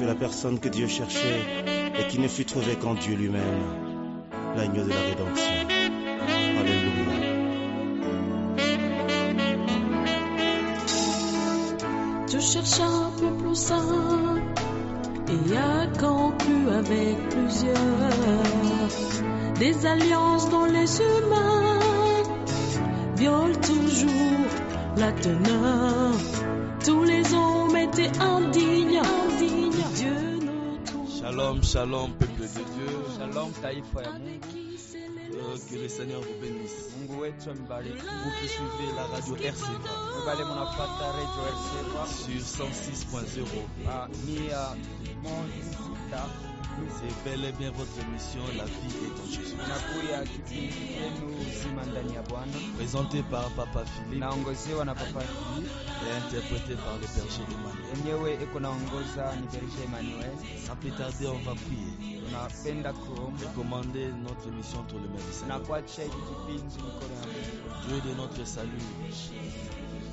fut la personne que Dieu cherchait et qui ne fut trouvée qu'en Dieu lui-même, l'agneau de la rédemption. Alléluia. Dieu cherche un peuple saint et a conclu avec plusieurs des alliances dont les humains violent toujours la teneur. Tous les hommes étaient indignes. Dieu nous trouve. Shalom, shalom, peuple de Dieu. Shalom taifa ya Mungu. Que le Seigneur vous bénisse. Mungu wetu ambariki. Vous qui suivez la radio RCA Wale mnafuata radio RCA sur 106.0. C'est bel et bien votre émission La vie est en Jésus. Inakuya kipindi yenu uzima ndani ya Bwana. Présenté par Papa Philippe Naongozewa na Papa Philippe et interprété par le Berger Emmanuel. Enyewe eko naongoza ni Berger Emmanuel. Sans plus tarder, on va prier. Tunapenda kuomba. Et commander notre émission entre les mains du Seigneur. Na kuachia kipindi mikono ya Mungu. Dieu de notre salut,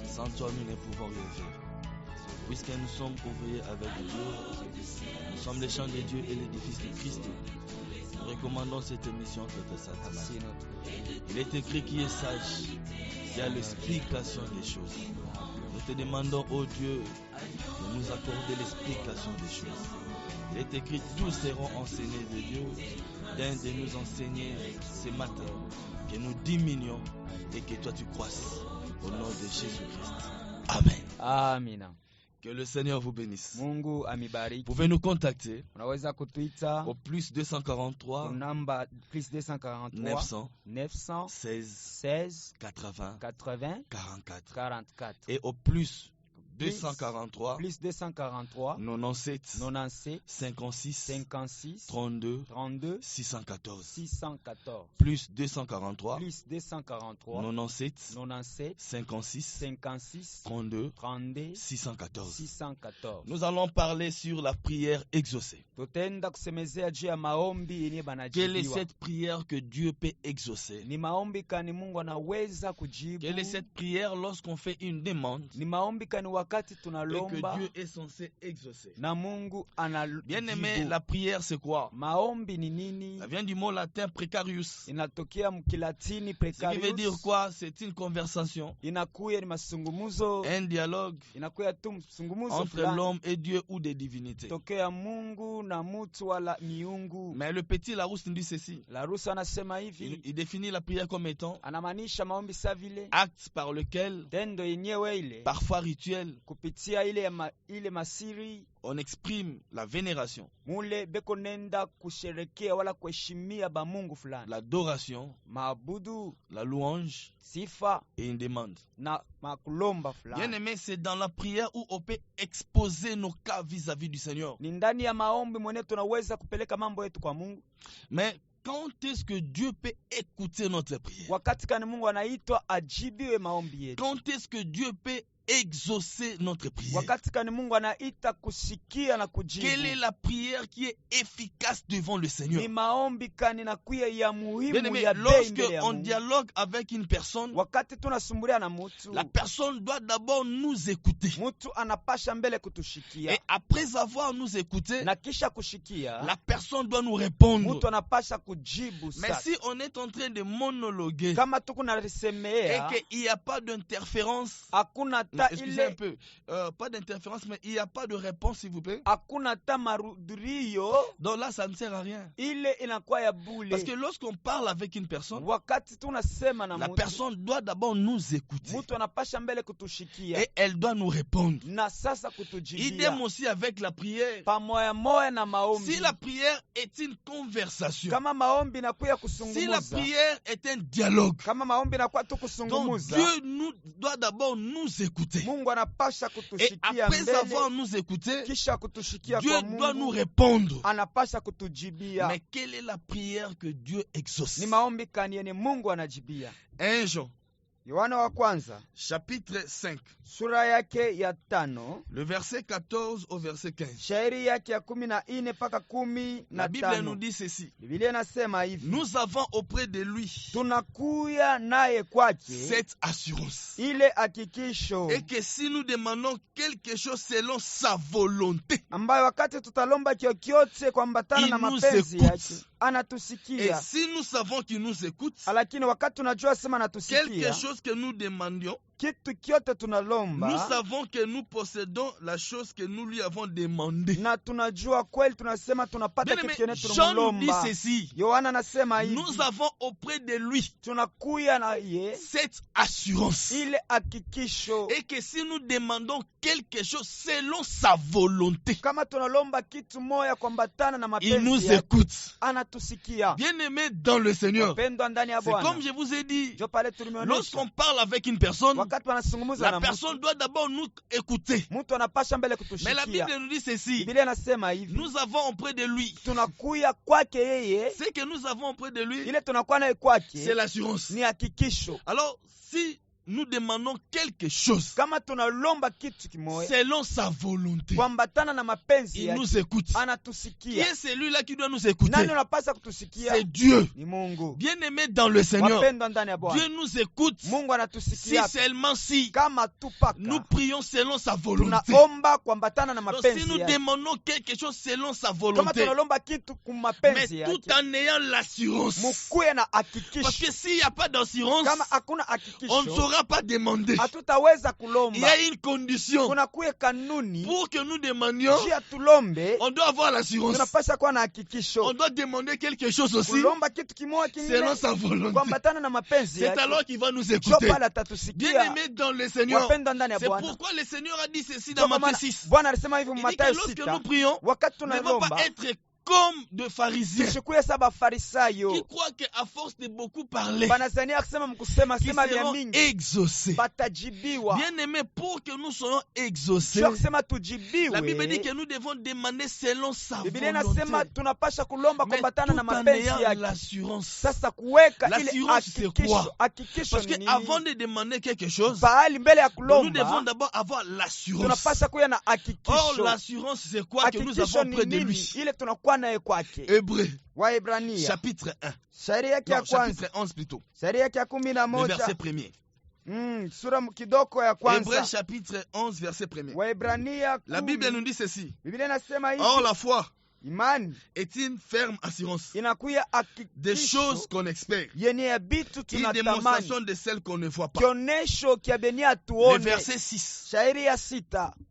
sans toi nous ne pouvons rien faire. Puisque nous sommes ouvriers avec Dieu, nous sommes les champs de Dieu et l'édifice de Christ. Nous recommandons cette émission entre tes saintes mains. Il est écrit qui est sage, qui a l'explication des choses. Nous te demandons, ô Dieu, de nous accorder l'explication des choses. Il est écrit, tous seront enseignés de Dieu, d'un de nous enseigner ce matin, que nous diminuions et que toi tu croisses. Au nom de Jésus-Christ. Amen. Amina. Que le Seigneur vous bénisse. Mungu amibariki. Vous pouvez nous contacter Unaweza kutuita au plus 243 namba plus 243 900 16 80 44 et au plus 243 plus 243 97 56 32 614 plus 243 97 56 32 614. Nous allons parler sur la prière exaucée. Tutenda kusemezea juu ya maombi yenye banajibiwa. Quelle est cette prière que Dieu peut exaucer? Ni maombi kani Mungu anaweza kujibu. Quelle est cette prière lorsqu'on fait une demande? Ni maombi kani wakati tunalomba et que Dieu est censé exaucer. Na Mungu analjibu. Bien aimé, la prière c'est quoi? Maombi ni nini? Ça vient du mot latin precarius. Inatokea mkilatini precarius. Ce qui veut dire quoi? C'est une conversation. Inakuya ni masungumuzo. Un dialogue. Inakuya tu msungumuzo entre l'homme et Dieu ou des divinités. Tokea Mungu na mtu wala miungu. Mais le petit Larousse nous dit ceci. Larousse anasema hivi. Il définit la prière comme étant anamaanisha maombi sa vile acte par lequel tendo yenyewe ile parfois rituel kupitia ile masiri on exprime la vénération, mule beko nenda kusherekea wala kuheshimia ba Mungu fulani, l'adoration, maabudu, la louange, sifa et une demande. Na makulomba fulani. Bien aimé, c'est dans la prière où on peut exposer nos cas vis-à-vis du Seigneur. Ni ndani ya maombi mwenye tunaweza kupeleka mambo yetu kwa Mungu. Mais quand est-ce que Dieu peut écouter notre prière? Wakati kani Mungu anaitwa ajibiwe maombi yetu. Quand est-ce que Dieu peut exaucer notre prière? Wakati kani Mungu anaita kusikia na kujibu. Quelle est la prière qui est efficace devant le Seigneur? Ni maombi kani na kuya ya muhimu ya bei. Lorsque on dialogue avec une personne, wakati tunasumbulia na mtu, la personne doit d'abord nous écouter. Mtu anapasha mbele kutushikia. Et après avoir nous écouté, na kisha kushikia, la personne doit nous répondre. Mtu anapasha kujibu. Mais si on est en train de monologuer, kama tuko na risemea, et qu'il n'y a pas d'interférence, hakuna excusez un peu, pas d'interférence, mais il n'y a pas de réponse, s'il vous plaît. Hakuna ta marudio. Donc là, ça ne sert à rien. Ile inakuwa ya bule. Parce que lorsqu'on parle avec une personne, wakati tunasema na la personne doit d'abord nous écouter. Mtu anapasha mbele kutushikia. Et elle doit nous répondre. Na sasa kutujibia. Idem aussi avec la prière. Pamoja moja na maombi. Si la prière est une conversation, kama maombi inakuwa kusungumuza, si la prière est un dialogue, kama maombi inakuwa tu kusungumuza, donc Dieu doit d'abord nous écouter. Mungu anapasha kutushikia mbele. Et après avoir nous écouté, kisha kutushikia Dieu kwa Mungu doit nous répondre. Anapasha kutujibia. Mais quelle est la prière que Dieu exauce? Ni maombi kani yenye Mungu anajibia. 1 Jean Yohana wa kwanza chapitre 5, sura yake ya 5 le verset 14 au verset 15. shairi yake ya 14 mpaka 15. La Bible nous dit ceci. Biblia inasema hivi: Nous avons auprès de lui tunakuya naye kwake cette assurance. ile hakikisho Et que si nous demandons quelque chose selon sa volonté, ambayo wakati tutalomba kyokyote kuambatana il na nous mapenzi écoute. yake Et anatusikia. si nous savons qu'il nous écoute, Lakini wakati tunajua sema quelque anatusikia, chose que nous demandions, kitu kyote nous tunalomba savons que nous possédons la chose que nous lui avons demandé. na tunajua kweli, tunasema tunapata Bien kitu aimé, kile Jean nous dit tunalomba. ceci. Yohana anasema hivi: Nous avons auprès de lui tunakuya naye cette assurance. ile hakikisho, Et que si nous demandons quelque chose selon sa volonté, kama tunalomba kitu moya kuambatana na il nous mapenzi yake écoute. anatusikia. Bien-aimé dans le Seigneur, Wapendwa ndani ya c'est comme Bwana, je vous ai dit, jo pale tulimeonyesha, lorsqu'on parle avec une personne, wakati wanazungumza la na personne mtu, doit d'abord nous écouter. mtu anapasha mbele Mais la kutushikia. Bible nous dit ceci. Biblia inasema hivi: Nous avons auprès de lui. tunakuya kwake yeye, Ce que nous avons auprès de lui, ile tunakuwa naye c'est kwake l'assurance. ni hakikisho. Alors, si nous demandons quelque chose Kama tunalomba kitu kimoja selon sa volonté, kuambatana na mapenzi il yake nous écoute. Qui anatusikia. est celui-là qui doit nous écouter? Nani unapasa kutusikia? C'est Dieu. Ni Mungu. Bien-aimé dans le Seigneur, Wapendwa ndani ya Dieu Bwana, nous écoute Mungu si anatusikia seulement si kama tupaka nous prions selon sa volonté. tunaomba kuambatana na Donc si mapenzi nous yake. demandons quelque chose selon sa Kama volonté, tunalomba kitu mais kumapenzi tout yake, en ayant l'assurance. mukuye na Parce hakikisho. que s'il n'y a pas d'assurance, Kama hakuna on ne hakikisho, saura pas demander. hatutaweza Il y kulomba. a une condition. Kuna kuye kanuni Pour que nous demandions, juu ya tulombe, on doit avoir l'assurance. tunapasha kuwa na On hakikisho. doit demander quelque chose aussi Kulomba kitu kimoja selon kingine sa volonté. kuambatana na mapenzi C'est yake, alors qu'il va nous jo écouter. pale atatusikia. Bien-aimé dans le Seigneur, Wapendwa ndani ya c'est Bwana, pourquoi le Seigneur a dit ceci Jo dans kwa Matthieu maana 6. Bwana alisema hivi Il dit Mathayo que lorsque 6, nous prions, wakati ne va pas tunalomba être comme de pharisiens tusikuye saba qui farisayo croient qu'à force de beaucoup parler, banazania kusema mkusema qui sema vya seront mingi exaucés. batajibiwa. Bien-aimé, pour que nous soyons exaucés, Sio kusema la Bible dit tujibiwe. que nous devons demander selon sa Biblia inasema volonté. tunapasha kulomba Mais kuambatana na tout en mapenzi ayant yake. l'assurance. Sasa kuweka ile L'assurance, c'est hakikisho, quoi? hakikisho Parce ni que avant nini? de demander quelque chose, Pahali mbele ya nous devons kulomba d'abord avoir l'assurance. tunapasha kuya na Or, hakikisho. l'assurance, c'est quoi que nous Hakikisho avons ni près de nini? lui? Ile tunakuwa naye kwake. Hébreu, Waebrania chapitre 1. shairi yake ya Non, kwanza, chapitre 11 plutôt. shairi yake ya 11 Le verset 1er. sura kidogo ya Hébreu, kwanza. chapitre 11, verset 1er. Waebrania La 10. Bible nous dit ceci. Biblia inasema hivi: Or, la foi imani est une ferme assurance inakuya des choses hakikisho qu'on espère, yenye ya bitu une tunatamani, démonstration de celles qu'on ne voit pas. kionesho kya beni Le atuone. verset 6. Shairi ya 6: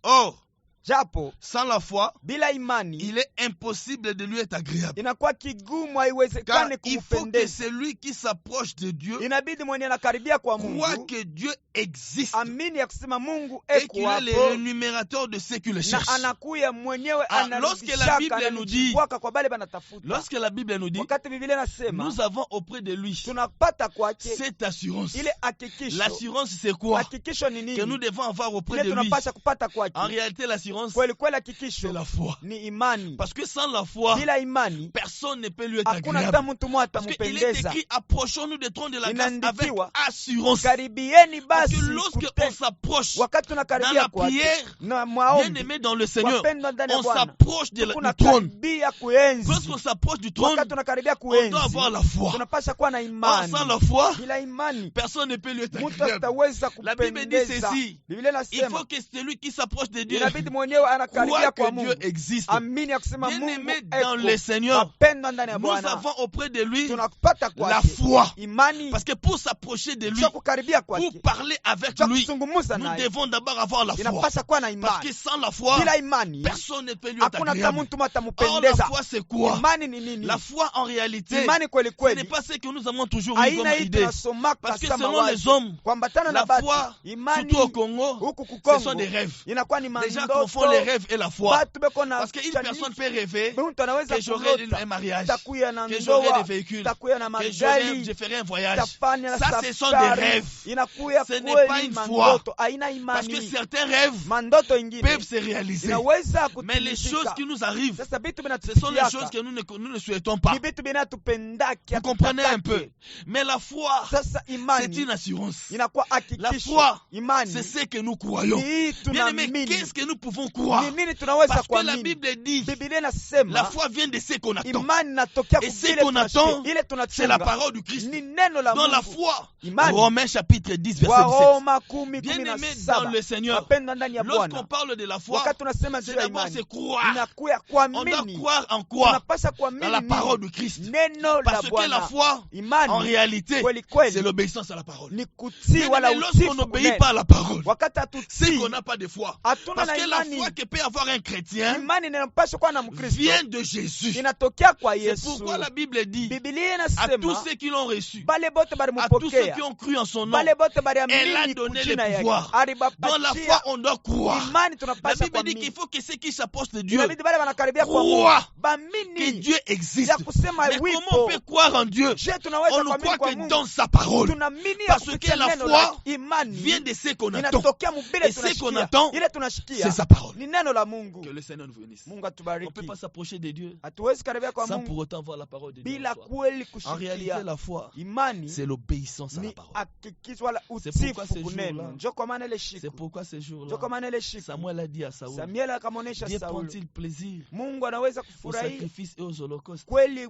Or, japo sans la foi, bila imani il est impossible de lui être agréable. inakuwa kigumu, Car haiwezekane il faut que kumpendeza. celui qui s'approche de Dieu Inabidi mwenye anakaribia kwa croit Mungu que Dieu existe amini ya kusema Mungu et eko qu'il est le hapo, rémunérateur de ceux qui le na cherchent. anakuya mwenyewe Ah, lorsque la Bible anarudishaka nous dit- ananijibuaka kwa bale banatafuta. Lorsque la Bible nous dit, Wakati Biblia inasema nous avons auprès de lui tunapata kwake cette assurance. ile hakikisho. L'assurance, c'est quoi? Hakikisho ni Que nous nini? devons avoir auprès Ile de lui. tunapasha kupata En kwake réalité, l'assurance, kweli kweli, c'est hakikisho la foi. ni imani. Parce que sans la foi, Bila imani personne ne peut lui être hakuna hata agréable. mtu mmoja Parce qu'il est atampendeza. écrit, approchons-nous des trônes de la grâce avec Inaandikiwa, assurance. karibieni Parce basi que lorsque kute- on s'approche wakati dans tunakaribia la kwake prière, na bien maombi, aimé dans le Seigneur, wapendwa ndani ya on Bwana, s'approche du trône. tunakaribia kuenzi. Lorsqu'on s'approche du trône, Wakati tunakaribia on doit kuenzi, avoir la foi. tunapasha kuwa na Or, imani. sans la foi, Bila imani personne ne peut lui être mtu agréable. ataweza La Bible dit kupendeza. ceci. Biblia Il inasema faut que celui qui s'approche de Dieu inabidi mwenyewe anakaribia croit kwa que Mungu, Dieu existe. amini ya kusema Bien Mungu aimé dans le eko. Seigneur, Wapendwa ndani ya nous Bwana, avons auprès de lui tunapata la kwake foi. imani. Parce que pour s'approcher de lui, Sio kukaribia pour kwake, parler avec sio lui, kuzungumza nous naye, devons d'abord avoir la foi. inapasha kuwa na Parce que imani. sans la foi, Bila imani personne ne peut lui être hakuna hata agréable. mtu mmoja Or, la atampendeza. foi, c'est quoi? Imani ni nini? La foi, en réalité, Imani kweli ce n'est kweli pas ce que nous avons toujours eu comme aina hii idée. tunasomaka Parce que sama selon les wazi hommes, kuambatana la na batu. foi, Imani surtout au Congo, huku ce sont Kukongo des rêves. inakuwa ni Des gens mandoto confond les rêves et la foi. Batu beko na Parce qu'une personne peut rêver mtu anaweza que j'aurai kulota un mariage, takuya na que j'aurai ndoa, des véhicules, takuya na que je magari, ferai un voyage. tafanya Ça, ce sont des safari. rêves. Inakuya Ce n'est pas kweli une foi. mandoto, haina Parce que imani. certains rêves Mandoto ingine peuvent se réaliser. inaweza Mais les choses kutimizika. qui nous arrivent, Sasa vitu ce sont les vinatufikiaka choses que nous ne souhaitons pas. ni vitu vinatupendaki. Vous comprenez un peu. hatutaki. Mais la foi, Sasa c'est imani une assurance. inakuwa La hakikisho. foi, Imani c'est ce que nous croyons. ni hii Bien aimé, tunaamini. qu'est-ce que nous pouvons croire? Ni nini tunaweza Parce que la kuamini? Bible dit, Biblia la inasema foi vient de ce qu'on attend. imani inatokea Et ce kuvile qu'on attend, ile c'est la tunachunga parole du Christ. ni neno la Dans la Mungu. foi, Imani. Romains chapitre 10, verset 17. Waroma 10:17. Bien-aimé dans le Seigneur, Wapendwa ndani ya lorsqu'on Bwana, parle de la foi, wakati tunasema juu c'est ya d'abord imani c'est croire. inakuya On doit kuamini. croire en quoi? Tunapasha Dans kuamini la nini? parole du Christ. Neno la Parce que la Bwana. foi, Imani en réalité, kweli c'est kweli l'obéissance à la parole. ni kutii wala Mais lorsqu'on utiifu n'obéit kunena. pas à la parole, Wakati c'est hatutii qu'on n'a pas de foi. hatuna Parce na que la imani. foi que peut avoir un chrétien Imani inapasha kuwa na Mkristo vient de Jésus. inatokea kwa C'est Yesu. pourquoi la Bible dit Biblia à tous inasema ceux qui l'ont reçu, bale bote à tous ceux balimpokea, qui ont cru en son nom, bale bote elle a baliamini donné kujina le yake, pouvoir. Dans la alibapatia foi, on doit croire. imani. La Tunapasha Bible dit qu'il kuamini, faut que ceux qui s'approchent de Dieu inabidi bale wanakaribia kwa Mungu croient que bamini Dieu existe. ya kusema Mais comment on wipo. peut croire en Dieu? Je tunaweza On ne kuamini croit kwa que Mungu dans sa parole. tunaamini ya Parce kupitia que la neno foi lake. Imani vient de ce qu'on attend. inatokea mubile Et ce qu'on tunashikia, attend, ile tunashikia c'est sa parole. ni neno la Mungu. Que le Seigneur nous bénisse. Mungu On ne atubariki. peut pas s'approcher de Dieu Hatuwezi karibia kwa sans pour Mungu autant voir la parole de Dieu. bila en soi. kweli En réalité, kushikia. la foi, Imani c'est l'obéissance à la ni parole. hakikisho wala C'est pourquoi utiifu ces kuneno. jours-là, Njo kwa maana ile C'est shiku, pourquoi ces njo kwa jours-là, maana ile shiku Samuel a dit à Saoul, Samuel akamwonyesha Dieu Sauli, prend-il plaisir Mungu anaweza aux kufurahia sacrifices et aux holocaustes kweli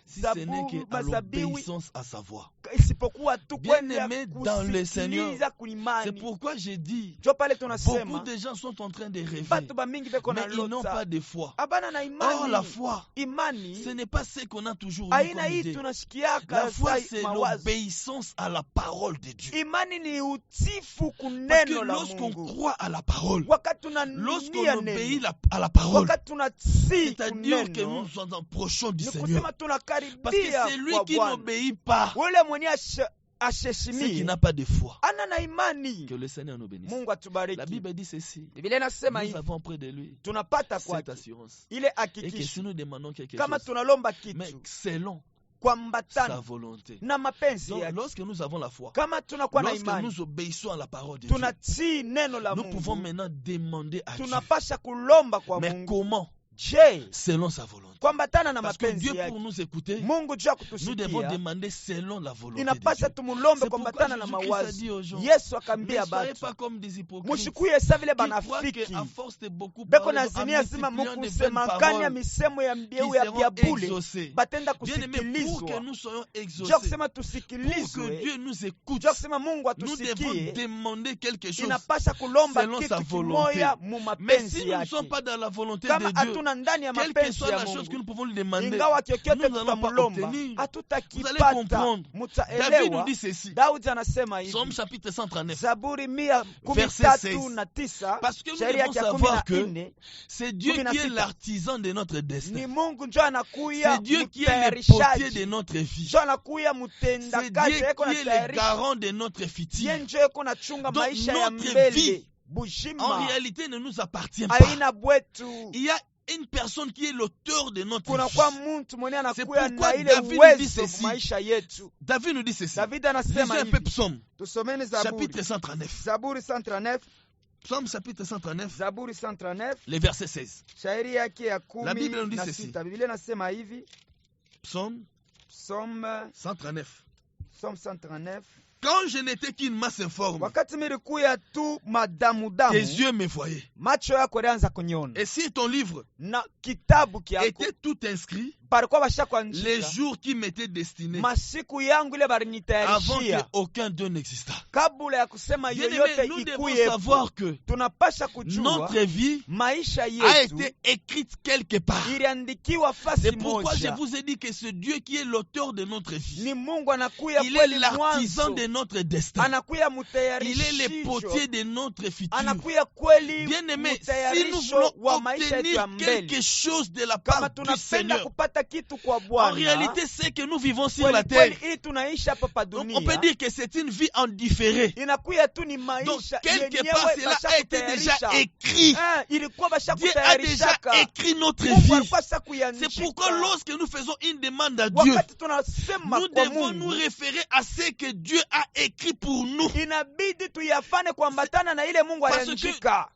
si ce n'est mazabihu qu'à mazabiwi l'obéissance à sa voix? isipokuwa tu Bien kwenda aimé dans le Seigneur, kusikiliza C'est kulimani. pourquoi j'ai dit, Njo pale beaucoup tunasema de gens sont en train de rêver, batu bamingi beko mais na ils n'ont pas lota de foi. abana na Or, la imani. foi, Imani ce n'est pas ce qu'on a toujours eu aina comme hii idée. tunashikiaka La foi, sai c'est mawazo. l'obéissance à la parole de Dieu. Imani ni utifu Parce kuneno que la lorsqu'on Mungu. croit à la parole, Wakati lorsqu'on tunania obéit neno, à la parole, wakati tunatii c'est-à-dire que kuneno, nous nous approchons du ni Seigneur. kusema Parce que tunakaribia c'est lui kwa qui Bwana. n'obéit pas, Ule mwenye c'est qui asheshimii n'a pas de foi. ana na imani. Que le Seigneur nous bénisse. Mungu La atubariki. Bible dit ceci. Biblia inasema Nous hivi, avons près de lui tunapata cette kwake assurance. ile Et que si hakikisho nous demandons quelque kama chose, tunalomba mais kitu selon sa kuambatana volonté. na mapenzi Donc, yake. lorsque nous avons la foi, Kama tunakuwa na lorsque imani, nous obéissons à la parole de Dieu, tunatii neno la nous pouvons Mungu, maintenant demander à Dieu. tunapasha kulomba kwa Mais Mungu. comment? Je, Selon sa volonté. kuambatana na Parce que mapenzi Dieu, pour yake. nous écouter, Mungu juu ya nous devons kutusikia demander selon la volonté de inapasha Dieu. tumulombe C'est pourquoi kuambatana na Jésus-Christ a mawazo. dit aux gens, Yesu ne akambia soyez batu pas comme des hypocrites mushikuye sa vile qui croient banafiki qu'à force de beaucoup beko parler, na en zinia zima multipliant des mukusema vaines kanya paroles misemo ya qui mbieu ya seront bia bule exaucées. batenda Bien aimé, pour que kusikilizwa. nous soyons Juu ya exaucés, kusema pour que tusikilizwe, Dieu nous écoute, juu ya kusema Mungu nous devons atusikie, demander quelque chose. inapasha kulomba selon sa kitu volonté. kimoya mu Mais mapenzi si nous ne sommes yake. pas dans la volonté Kama de Dieu, hatuna ndani ya quelle que mapenzi soit ya la chose que nous Mungu, pouvons lui demander, ingawa kyokyote nous n'allons pas tutamulomba obtenir. Vous allez hatutakipata. comprendre. David nous Mutaelewa. dit ceci. Daudi anasema hivi, Somme chapitre 139. Zaburi Verset 16. 139 Parce que nous shairi devons yake ya savoir que 14, c'est Dieu qui est 16. l'artisan de notre ni destin. Mungu njo anakuya C'est Dieu qui est le potier mutayarishaji, de notre vie. njo anakuya C'est mutendakazi, Dieu eko qui est le natayarisha, garant de notre futur. ye njo eko nachunga Donc, maisha ya notre mbele. vie, En Bujima réalité, ne nous appartient pas. aina bwetu, Il y a une personne qui est l'auteur de notre kunakuwa vie. muntu mwenye C'est anakuya pourquoi na ile David dit uwezo ceci. maisha yetu. David nous dit ceci. David Lisons anasema un peu hivi, Psaume, tusomeni Zaburi, chapitre 139. Zaburi 139, Psaume chapitre 139, Zaburi 139, le verset 16. shairi yake ya La Bible nous dit 16. Biblia inasema hivi, Psaume Psalm 139. 139, Quand je n'étais qu'une masse informe, wakati milikuya tu madamu tes damu, yeux me voyaient. macho yako yalianza kuniona, Et si ton livre na kitabu kyako était tout inscrit, palikuwa les bashakuandika jours qui m'étaient destinés, masiku yangu ile avant balinitayarishia qu'aucun d'eux n'existât. kabla ya kusema Bien aimé, yoyote nous devons ikuye. savoir que Tunapasha kujua notre vie maisha a yetu été écrite quelque part. iliandikiwa fasi C'est pourquoi je moja. vous ai dit que c'est Dieu qui est l'auteur de notre vie. Ni Mungu anakuya Il est kweli l'artisan mwanzo, de notre destin. anakuya Il est le mutayarisho, potier de notre futur. anakuya kweli Bien aimé, si nous mutayarisho voulons wa maisha yetu ya obtenir quelque mbele. chose de la Kama part du tunapenda Seigneur, kupata kitu kwa En Bwana, réalité, c'est que nous vivons sur kweli la terre. kweli ili tunaishi hapa pa Donc, dunia, on peut dire que c'est une vie en différé. inakuya tu ni Donc, maisha quelque yenyewe part, cela a été déjà écrit. ilikuwa Dieu a déjà bashakutayarishaka, écrit notre Mungu vie. alikuwa C'est pourquoi shakuiandika. lorsque nous faisons une demande à Dieu, Wakati tunasema nous kwa devons nous Mungu, référer à ce que Dieu a écrit pour nous. inabidi tuyafane kuambatana na ile Mungu Parce que aliandika.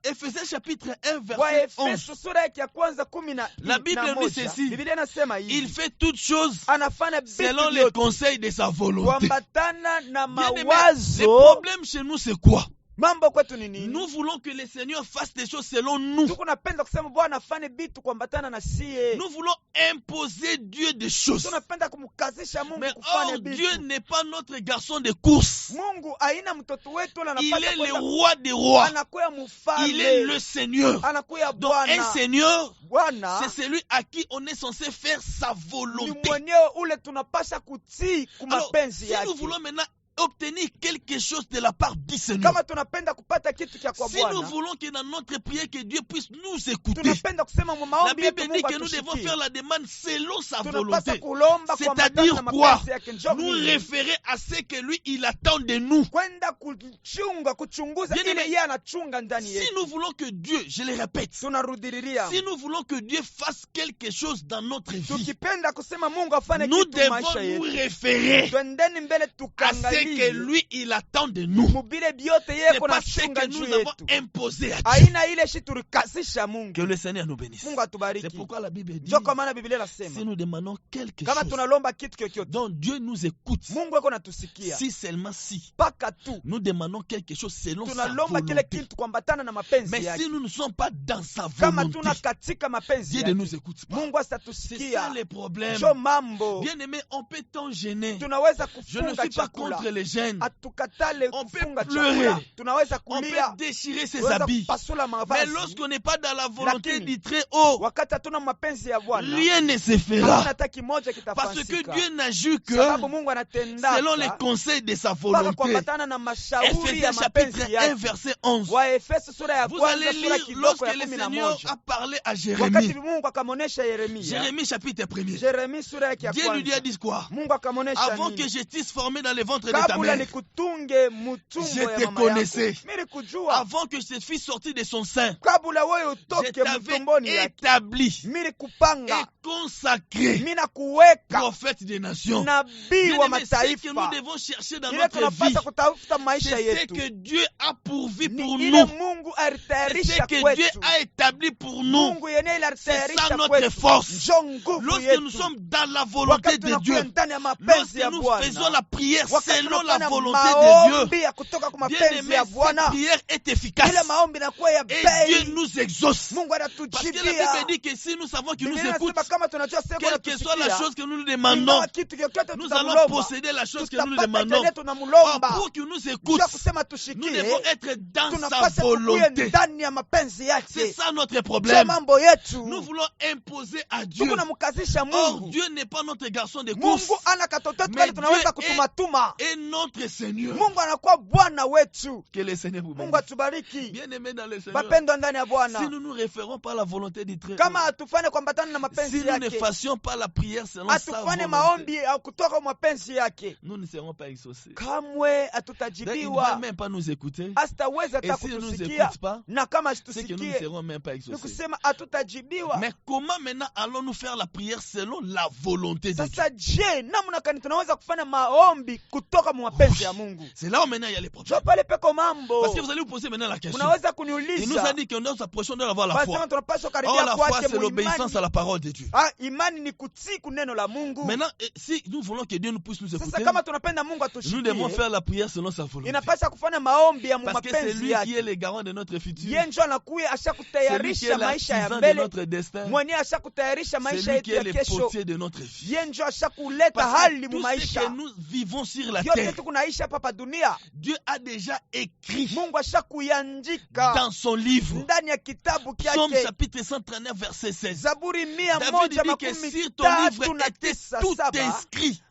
Ephésiens chapitre 1 verset Waefeso 11. sura yake ya kwanza 11. La Bible nous dit ceci. Biblia inasema Il hivi, fait toutes choses anafanya selon vitu les vyote conseils de sa volonté. kuambatana na Bien-aimés, le mawazo. problème chez nous c'est quoi? Mambo kwetu ni nini? Nous voulons que le Seigneur fasse des choses selon nous. Tuko napenda kusema Bwana afanye vitu kuambatana na sie. Nous voulons imposer Dieu des choses. Tunapenda kumkazisha Mungu Mais kufanya or, Dieu vitu. n'est pas notre garçon de course. Mungu haina mtoto wetu wala Il anapata est le kwenda, roi des rois. anakuya Il est mfalme, le Seigneur. anakuya Donc un Bwana. Seigneur, Bwana c'est celui à qui on est censé faire sa ni volonté. mwenyewe ule tunapasha kutii Alors, kumapenzi si nous yake. voulons maintenant obtenir quelque chose de la part du Seigneur, Kama tunapenda kupata kitu kia kwa si nous Bwana, voulons que dans notre prière que Dieu puisse nous écouter, tunapenda kusema la mu maombi yetu Bible dit Mungu que nous devons atusikie. faire la demande selon sa Tunapaswa volonté. kulomba kuambatana C'est-à-dire na quoi? mapenzi yake. Njoo Nous nini? référer à ce que lui, il attend de nous. Kwenda kuchunga kuchunguza Bien ile aimé, yeye anachunga ndani Si yetu. nous voulons que Dieu, je le répète, Tunarudililia. si nous voulons que Dieu fasse quelque chose dans notre vie, Tukipenda kusema Mungu afanye nous kitu devons maisha nous yetu, référer twendeni mbele à ce que tukangalie lui, il attend de nous. mubile byote C'est yeye pas ce kunachunga que juu nous avons yetu. imposé à Dieu. Haina ile shi tulikazisha Que Mungu. le Seigneur nous bénisse. Mungu C'est atubariki. pourquoi la Bible dit, Ndio kwa maana Biblia si inasema nous demandons quelque kama chose tunalomba kitu kyokyote, dont Dieu nous écoute, Mungu yuko natusikia. si seulement si Paka tu nous demandons quelque chose selon sa tunalomba kile volonté, kitu kuambatana na mapenzi mais yake. si nous ne sommes pas dans sa Kama volonté, tuna katika mapenzi Dieu ne yake, nous écoute pas. Mungu C'est ça asitatusikia. le problème. Ndio mambo Bien aimé, on peut t'en gêner. tunaweza Je ne kufunga suis pas chakula, contre les gènes. atukatale On peut kufunga pleurer. chakula, tunaweza On peut kulia, déchirer ses tunaweza habits. kupasula Mais mavazi, lorsqu'on n'est pas dans la volonté Lakini, du très haut, wakati hatuna mapenzi ya Bwana, rien ne se hakuna fera. hata kimoja Parce que kitafanyika. Dieu n'agit que Sababu Mungu selon les anatendaka conseils de sa mpaka volonté. kuambatana na mashauri Ephésiens ya chapitre mapenzi 1 yake. verset 11. Waefeso sura ya Vous kwanza allez sura lire kidogo lorsque ya le 11. Seigneur a parlé à Wakati Jérémie. Mungu akamwonesha Yeremia, Jérémie chapitre 1er. Yeremia sura yake ya Dieu lui dit, kwanza, dit quoi? Mungu akamwonesha Avant que nini? je t'eusse formé dans le ventre de ta Kabla mère, nikutunge mutumbo je ya te mama yako, connaissais. mimi nikujua. Avant que je te fisse sortir de son sein, Kabla wewe je utoke t'avais mtumboni yake, établi mimi et nikupanga, consacré mimi nakuweka prophète des nations. nabii Bien wa aimé, ce que nous mataifa. devons chercher dans Ile notre vie, tunapaswa kutafuta maisha c'est ce yetu que Dieu a pourvu pour ni ile nous. Mungu C'est ce alitayarisha que Dieu kwetu. a établi pour nous. Mungu yenyewe ile C'est ça alitayarisha notre kwetu. force. Njo nguvu Lorsque yetu. nous sommes dans la volonté Wakati de Dieu, tunakuwa ndani ya mapenzi lorsque ya nous Bwana, faisons la prière wakati selon la tunafanya volonté de Dieu, maombi ya kutoka kwa bien mapenzi aimé, ya cette Bwana, prière est efficace. ile maombi inakuwa ya Et bei. Dieu nous exauce. Mungu Parce que la anatujibia. Bible dit que si nous savons qu'il nous Biblia écoute, inasema kama tunajua sema quelle que soit la anatusikia, chose que nous nous demandons, ingawa kitu kyokyote nous allons tutamlomba, posséder la chose que nous nous tutapata demandons. kenye Or, tunamlomba. pour qu'il nous écoute, Jua kusema nous tushikie, devons être dans sa tunapaswa tukuye volonté. ndani ya mapenzi C'est yake. ça notre Sio problème. mambo yetu. Nous voulons imposer à Dieu. Tuko namkazisha Or, Mungu. Dieu n'est pas notre garçon de course. Mungu ana katoto Mais kale tunaweza Dieu kutumatuma. et notre Seigneur. Mungu anakuwa Bwana wetu. Que le Seigneur vous Mungu bénisse. atubariki. Bien aimé dans le Seigneur. Bapendwa ndani ya Bwana. Si nous nous référons pas à la volonté du très Kama haut, hatufanye kuambatana na si mapenzi nous ne yake, fassions pas la prière selon sa hatufanye volonté, maombi au kutoka kwa mapenzi yake, nous ne serons pas exaucés. kamwe Donc, il ne va hatutajibiwa. même pas nous écouter. Hastaweza Et hata si ne nous kutusikia, écoute pas, na kama c'est que nous ne asitusikie serons même pas ni exaucés. kusema hatutajibiwa. Mais comment maintenant allons-nous faire la prière selon la volonté de Dieu? Sasa je, namna gani tunaweza kufanya maombi kutoka mu mapenzi ya Mungu? C'est là où maintenant il y a les problèmes. Sio pale peko mambo. Parce que vous allez vous poser maintenant la question. Unaweza Il nous a kuniuliza, dit que nous approchons de l'avoir la basema foi. tunapaswa Or, karibia la foi, kwake c'est l'obéissance à la parole de Dieu. imani ni kutii kuneno la Mungu. Maintenant, si nous voulons que Dieu nous puisse nous Sasa écouter, kama tunapenda Mungu nous devons atushikie, faire la prière selon sa volonté. inapaswa kufanya maombi ya mu Parce que c'est mapenzi lui qui yake. est le garant de notre futur. Yeye ndio anakuya C'est lui qui ashakutayarisha est maisha ya l'artisan de mbele, notre destin. mwenye ashakutayarisha C'est maisha lui yetu qui est ya le kesho. potier de notre vie. Yeye ndio ashakuleta Parce que hali mu tout ce maisha que nous vivons sur la yote terre, tukunaishi hapa pa dunia. Dieu a déjà écrit Mungu ashakuyandika dans son livre. ndani ya kitabu Psaume kyake. chapitre 139 verset 16. Zaburi David dit que sur ton livre était tout inscrit.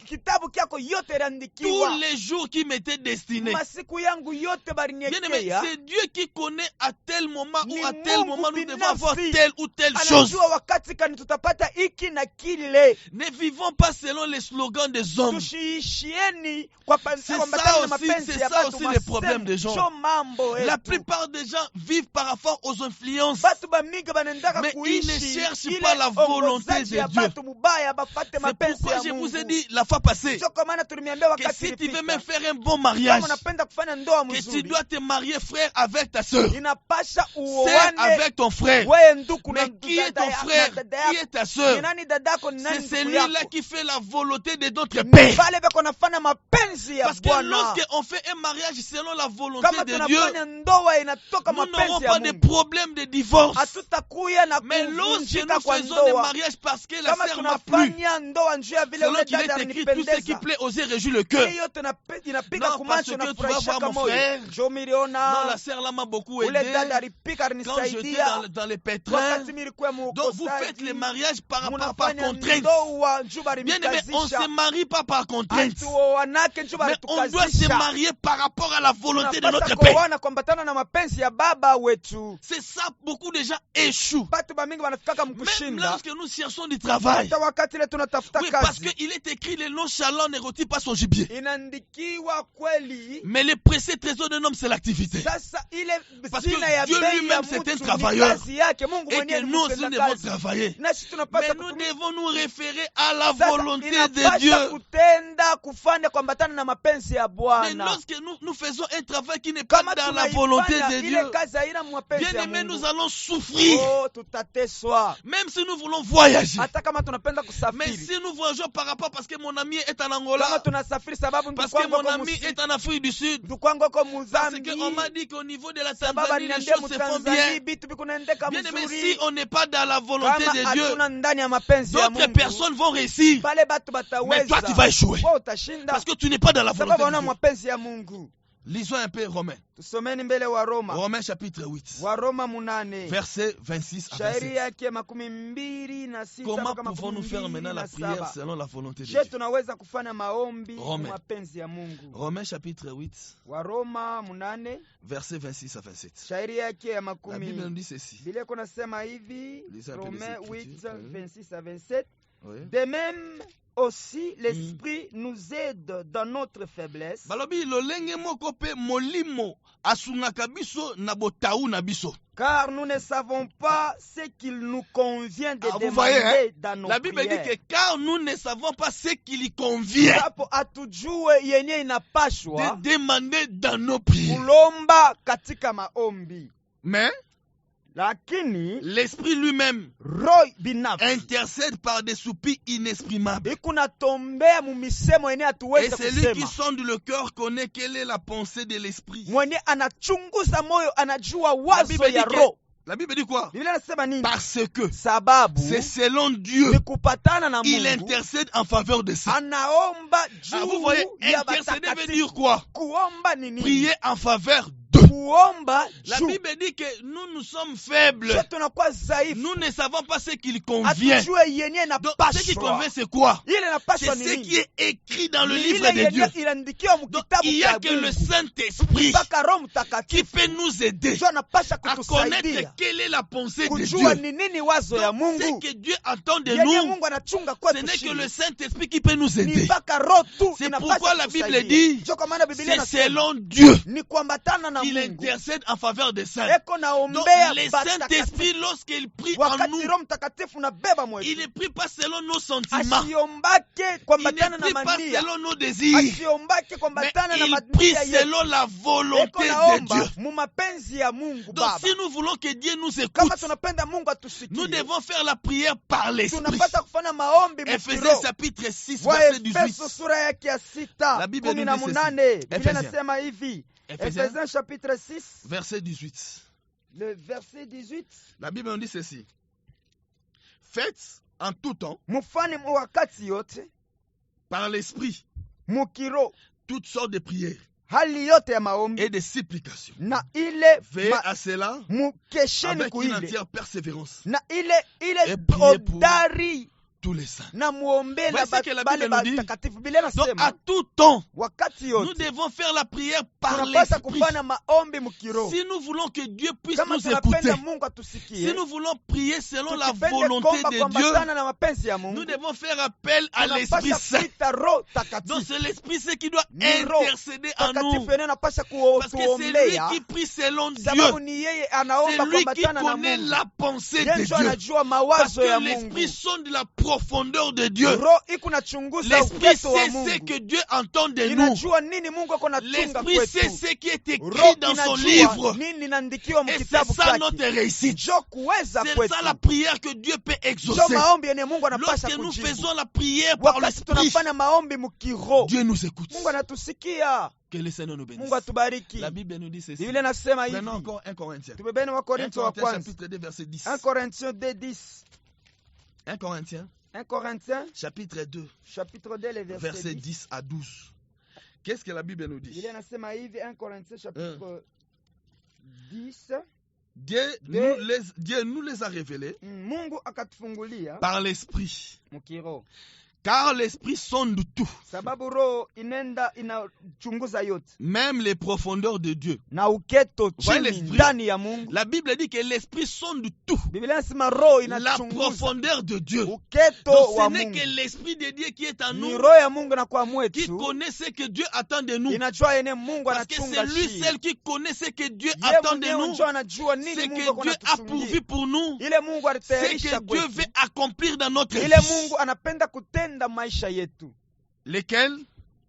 kitabu kyako yote tous iliandikiwa. les jours qui m'étaient destinés. Masiku yangu yote Bien-aimé, baliniekea. c'est Dieu qui connaît à tel moment Ni ou à tel Mungu moment nous devons binafsi. avoir telle ou telle chose. Anajua wakati kani tutapata iki na kile. Ne vivons pas selon les slogans des hommes. Tushiishieni C'est ça aussi le problème des gens. La plupart des gens vivent par rapport aux influences. Mais ils ne cherchent pas la volonté de Dieu. C'est pourquoi je vous ai dit la fois passée que si tu veux même faire un bon mariage, que tu dois te marier frère avec ta soeur, sœur avec ton frère. Mais qui est ton frère? Qui est ta soeur? C'est celui-là qui fait la volonté de notre Père. Parce que lorsqu'on fait un mariage selon la volonté de Dieu, nous n'aurons pas de problème de divorce. Mais lorsque nous faisons des mariages parce que la sœur m'a plu, selon qu'il est écrit, tout ce qui plaît aux yeux réjouit le cœur. Non, parce que tu vas voir mon frère. Non, la sœur là m'a beaucoup aidé quand j'étais dans les pétrins. Donc vous faites les mariages par contrainte. Bien aimé, on ne se marie pas par contrainte. Mais on doit se marier par rapport à la volonté de notre Père. C'est ça, beaucoup de gens échouent. Même lorsque nous cherchons du travail. Oui, parce qu'il est écrit le nonchalant ne retire pas son gibier. Mais le précieux trésor d'un homme, c'est l'activité. Parce que Dieu lui-même, c'est un travailleur. Et que nous aussi, nous devons travailler. Mais nous devons nous référer à la volonté de Dieu. Mais lorsque nous faisons un travail qui n'est pas dans la volonté de Dieu, bien aimé, nous allons souffrir. Même si nous voulons voyager. Mais si nous voyageons par rapport parce que mon ami est en Angola, parce que mon ami est en Afrique du Sud, parce qu'on m'a dit qu'au niveau de la Tanzanie, les choses se font bien. Bien aimé, si on n'est pas dans la volonté de Dieu, d'autres personnes vont réussir. Mais toi, tu vas échouer. Parce que tu n'es pas dans la volonté de Dieu. Lisons un peu Romains. Romains chapitre 8. Verset 26 à 27. Comment pouvons-nous faire maintenant la prière selon la volonté de Dieu? Romains chapitre 8. Verset 26 à 27. La Bible nous dit ceci. Romains 8, 26 à 27. Oui. De même aussi l'esprit nous aide dans notre faiblesse. Car nous ne savons pas ce qu'il nous convient de demander dans nos prières. La Bible dit que car nous ne savons pas ce qu'il y convient de demander dans nos prières. Mais l'esprit lui-même intercède par des soupirs inexprimables. Et celui qui sonde le cœur connaît quelle est la pensée de l'esprit. La Bible dit quoi? Parce que c'est selon Dieu. Il intercède en faveur de ça. Vous voyez, intercéder veut dire quoi? Prier en faveur d'eux. La Bible dit que nous sommes faibles. Nous ne savons pas ce qu'il convient. Donc, ce qui convient, c'est quoi? C'est ce qui est écrit dans le livre de Dieu. Donc, il n'y a que le Saint-Esprit qui peut nous aider à connaître quelle est la pensée de Dieu. Donc, ce que Dieu attend de nous, ce n'est que le Saint-Esprit qui peut nous aider. C'est pourquoi la Bible dit, c'est selon Dieu. Il intercède en faveur des saints. Donc, le Saint-Esprit, lorsqu'il prie en nous, il ne prie pas selon nos sentiments. Il ne prie pas selon nos désirs. Mais il prie selon la volonté de Dieu. Donc, si nous voulons que Dieu nous écoute, nous devons faire la prière par l'Esprit. Ephésiens chapitre 6, verset 18. La Bible nous dit ceci. Ephésiens chapitre 6, verset 18. Le verset 18. La Bible nous dit ceci. Faites en tout temps, par l'esprit, toutes sortes de prières et de supplications. Veillez à cela avec une entière persévérance. Et priez pour tous les saints. Voici ce que la Bible nous dit. Donc, à nasema tout temps, wakati nous yote devons faire la prière par tunapaswa l'esprit. kufanya maombi mkiroho. Si nous voulons que Dieu puisse Kama nous écouter, tunapenda Mungu atusikie, si nous voulons prier selon la tukipende volonté kuomba de kuambatana Dieu, na mapenzi ya Mungu, nous devons faire appel à l'Esprit tunapaswa Saint. kuita Roho Donc Takatifu. c'est l'Esprit Saint qui doit Ni Roho intercéder en nous. Takatifu yeye anapaswa Parce que c'est lui kutuombea, qui prie selon Dieu. sababu ni yeye C'est anaomba lui qui kuambatana na connaît Mungu. la pensée Yeye de ndio Dieu. anajua Parce mawazo ya que l'Esprit Mungu. sonde la profondeur de Dieu. Roho iko nachunguza L'Esprit upeto wa sait ce Mungu. que Dieu entend de nous. Inajua nini Mungu ako nachunga L'Esprit sait kwetu. ce qui est écrit Roho dans son inajua livre. nini inaandikiwa Et c'est mkitabu ça notre chake. réussite. Jo kuweza C'est kwetu. ça la prière que Dieu peut Jo exaucer. maombi yenye Mungu anapasha Lorsque nous kujibu. faisons la prière par Wakati l'Esprit, tunafanya maombi mkiroho, Dieu nous écoute. Mungu anatusikia. Que le Seigneur nous bénisse. Mungu atubariki. La Bible nous dit ceci. Biblia inasema hivi. Prenons encore 1 Corinthiens. Tubebeni wa 1 Korintho wa Corinthiens kwanza. chapitre 2 verset 10. 1 Corinthiens 2:10. 1 Corinthiens 1 Corinthiens chapitre 2 chapitre 2 le verset verset 10. 10 à 12. Qu'est-ce que la Bible nous dit? Biblia inasema hivi 1 Corinthiens chapitre 10. Dieu nous les a révélés Mungu akatufungulia par l'Esprit. mkiroho. Car l'Esprit sonde tout, Sababu roho inenda inachunguza yote. même les profondeurs de Dieu. Na uketo Voyez chini l'esprit. ndani ya Mungu. La Bible dit que l'Esprit sonde tout, Biblia inasema roho la inachunguza profondeur de Dieu. uketo Donc wa ce n'est Mungu. que l'Esprit de Dieu qui est en Ni nous, roho ya Mungu na kwa qui mwetu connaît ce que Dieu attend de nous. inajua yene Mungu Parce que c'est anachunga lui shi. seul qui connaît ce que Dieu Yeye attend de mwenyewe nous, ndio anajua nini ce Mungu que ako Dieu a pourvu anatufungia. pour nous, Ile Mungu ce alitayarisha que Dieu kwetu. veut accomplir dans notre Ile vie. Mungu anapenda kutenda maisha yetu. Lesquels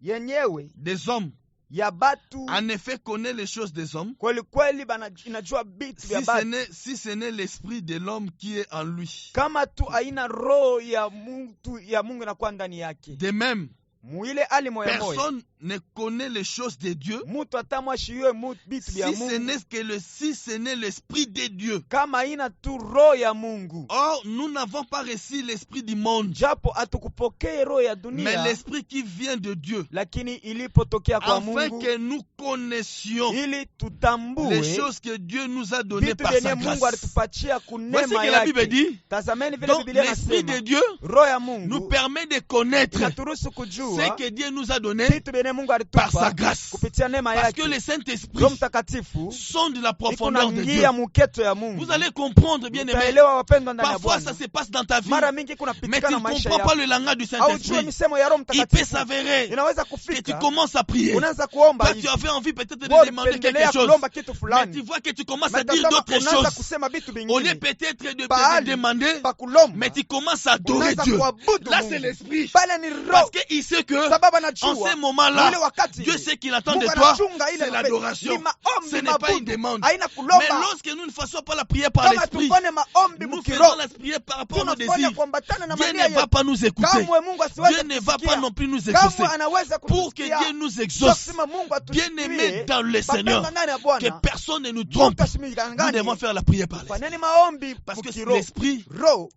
Yenyewe des hommes, ya batu en effet, connaît les choses des hommes, kweli kweli inajua vitu vya batu. si ce n'est l'esprit de l'homme qui est en lui. Kama tu aina roho ya Mungu inakuwa ndani yake. De même, Muile ali moya moya. personne ne connaît les choses de Dieu Mutu atamwashiwe vitu vya si ce Mungu. n'est si ce n'est l'esprit de Dieu. Kama ina tu roho ya Mungu. Or, nous n'avons pas reçu l'esprit du monde, Japo atukupokee roho ya mais dunia. l'esprit qui vient de Dieu, Lakini ilipotokea kwa afin Mungu que nous connaissions ili tutambue les choses que Dieu nous a données vitu par vyenye sa Mungu grâce. alitupatia Voici kunema que la Bible yake. dit. Tazameni vile Donc, Biblia l'esprit de inasema. Dieu Roho ya nous Mungu permet de connaître inaturuhusu ce kujua que Dieu nous a donné vitu vyenye Mungu par sa alitupa grâce. kupitia neema Parce yake. que le Saint-Esprit Roho Mtakatifu sonde la iko profondeur de Dieu. naingia muketo ya Mungu. Vous allez comprendre, bien aimé. Utaelewa wapendwa ndani ya Parfois, Bwana. ça se passe dans ta vie, Mara mingi kuna mais tu pitika ne na maisha comprends pas yako. le langage du Haujue Saint-Esprit. misemo ya Roho Il peut Mtakatifu. s'avérer Inaweza que tu kufika. commences à prier. Unaanza kuomba Toi, hivi. tu avais envie peut-être de Wewe demander unapendelea quelque chose. kulomba kitu Mais fulani. tu vois que tu commences à Na dire tazama d'autres unaanza choses. kusema vitu Au lieu vingine. peut-être de te Pahali demander, pa kulomba. mais tu commences à adorer Unaanza Dieu. kuabudu Là, Mungu. c'est l'esprit. Pale ni Parce roho. qu'il sait que, Sababu en anajua. ce moment-là, Ule wakati. Dieu sait qu'il attend de Mungu toi, anachunga ile c'est mapenzi. l'adoration. Ni maombi, Ce n'est pas une mabudu. demande. Haina Mais kulomba. lorsque nous ne faisons pas la prière par Kama l'esprit, tufanye maombi nous mkiroho. faisons la prière par rapport à nos Tunafanya désirs. kuambatana na Dieu mania ne va yetu. pas nous écouter. Kamwe Mungu asiweze Dieu ne va kusikia. pas non plus nous exaucer. Kamwe anaweza Pour que kutusikia. Dieu nous exauce, Lazima Mungu atusikie. bien aimé dans le Seigneur, Bapenda ndani ya Bwana. que personne ne nous trompe. Mtu Nous asimdanganye. devons faire la prière par l'esprit. Fanyeni maombi Parce que mkiroho. l'esprit Roho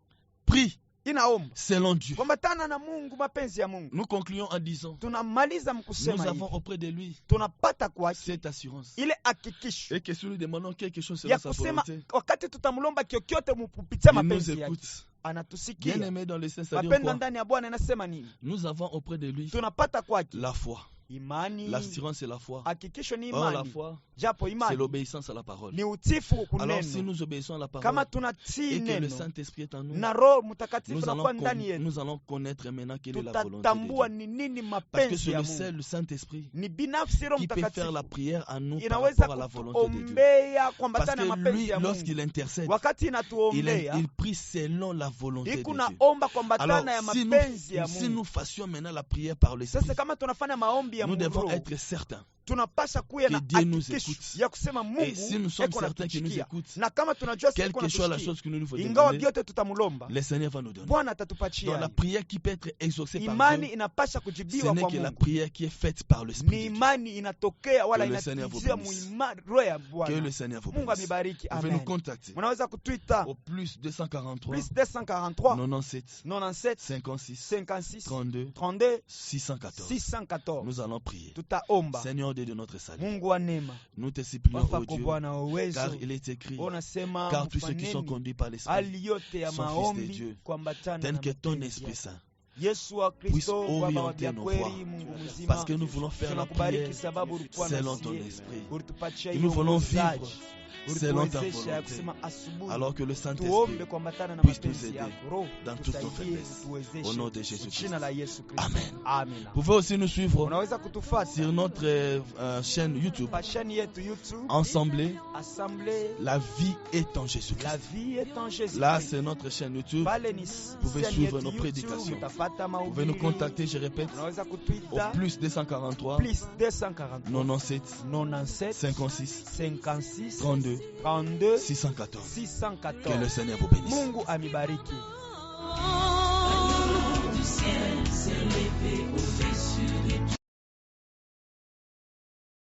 prie inaomba. selon Dieu. Kuambatana na Mungu, mapenzi ya Mungu. Nous concluons en disant, Tunamaliza nous mkusema avons hivi. auprès de lui Tunapata kwake cette assurance. ile hakikisho Et que si nous demandons quelque chose ya selon sa kusema volonté, wakati tutamlomba kyokyote kupitia il nous mapenzi yake. écoute. Anatusikia. Bien aimé dans le Saint, ça veut dire Mapendo quoi? ndani ya Bwana inasema nini? Nous avons auprès de lui Tunapata kwake la foi. imani. L'assurance, c'est la foi. Hakikisho ni Or, la imani. foi, Japo c'est imani l'obéissance à la parole. ni utifu Alors, si kuneno. nous obéissons à la parole Kama tunatii et que le neno Saint-Esprit est en nous, na Roho Mtakatifu nous nakuwa ndani yetu, nous allons connaître maintenant quelle est la volonté de tutatambua Dieu. ni nini Parce que mapenzi c'est ya le Mungu. seul, le Saint-Esprit, Ni binafsi Roho qui peut faire la Mtakatifu prière à nous par inaweza rapport à la volonté de Dieu. kutuombea Parce kuambatana na que mapenzi lui, ya Mungu. lorsqu'il intercède, Wakati inatuombea il prie selon la volonté de iko Dieu. naomba Alors, kuambatana ya si mapenzi ya nous Mungu. fassions maintenant la prière par l'Esprit, Sasa kama tunafanya maombi ya nous devons Mungu, être certains tunapasha kuya que na Dieu nous hakikisho écoute. ya kusema Et si nous Mungu sommes eko certains qu'il nous natusikia. écoute, Na kama tunajua quelle siko que soit la natusikia, chose que nous nous faut ingawa demander, vyote tutamulomba, le Seigneur va nous donner. Bwana Donc atatupatia. la prière qui peut être exaucée par Imani Dieu, inapasha ce kujibiwa n'est kwa que la Mungu. prière qui est faite par l'Esprit Ni de Dieu. imani inatokea wala Que le Seigneur vous inatizia bénisse. muimani roho ya Que Bwana. le Seigneur vous Mungu bénisse. amibariki. Vous pouvez nous Amen. contacter Mnaweza kutuita au plus 243 plus 243 97 97 56 56 32 32 614. 614. Nous allons prier. Tutaomba. Seigneur miséricorde et de notre salut. Mungu wa neema, Nous te supplions, wafako ô Dieu, Bwana wa uwezo, car il est écrit, unasema car tous ceux qui sont mfaneni conduits par l'Esprit hali yote ya sont fils de maombi Dieu, kuambatana tel na que ton mapenzi Esprit yako. Saint Yesu wa puisse Kristo, Baba wa orienter nos voies, kweli, Mungu mzima, parce que nous voulons faire la prière tunakubariki sababu ulikuwa selon nasi, ton esprit. ulitupatia Et hiyo nous voulons vivre uongozaji, selon ta ulituwezesha ya volonté, kusema asubuhi alors que le Saint-Esprit tuombe kuambatana na puisse nous mapenzi aider yako. Roho, dans toutes nos tusaidie, faiblesses. utuwezeshe. Au nom de Jésus-Christ. Jina la Yesu Kristo. Amen. Amina. Vous pouvez aussi nous suivre Unaweza kutufuata sur notre chaîne YouTube, pa chaîne yetu YouTube, Ensemble, Assemblée la vie est en La Jésus-Christ. vie est en Jésus. Là, c'est notre chaîne YouTube. Pale ni pouvez chaîne suivre yetu nos YouTube, prédications. mutafata Vous pouvez mahubiri. nous contacter, je répète, Unaweza au kutuita plus 243 plus 243 97 97 56 56 32 32 614. 614. Que le Seigneur vous bénisse. Mungu amibariki. Du ciel s'est levé au